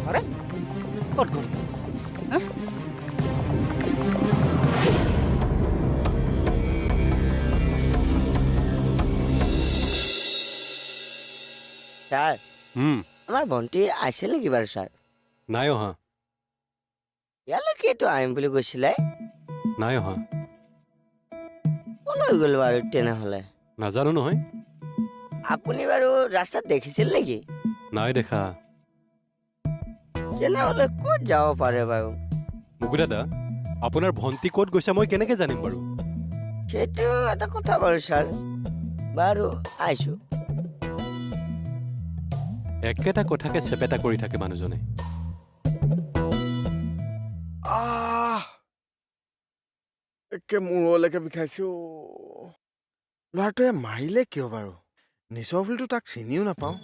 আৰে ক'ত গ'ল হা স্যাৰ আমাৰ ভণ্টি আছিল নেকি বাৰু স্যার নাই অহা ইয়ালৈকেতো আহিম বুলি কৈছিলে নাই অহা কলৈ গ'ল বাৰু তেনেহ'লে নাজানো নহয় আপুনি বাৰু ৰাস্তাত দেখিছিল নেকি নাই দেখা তেনেহ'লে ক'ত যাব পাৰে বাৰু মুকু দাদা আপোনাৰ ভণ্টি ক'ত গৈছে মই কেনেকৈ জানিম বাৰু সেইটো এটা কথা বাৰু ছাৰ বাৰু আহিছোঁ একেটা কথাকে চেপেটা কৰি থাকে মানুহজনে একে মূৰলৈকে বিষাইছো ল'ৰাটোৱে মাৰিলে কিয় বাৰু নিজৰ বুলিতো তাক চিনিও নাপাওঁ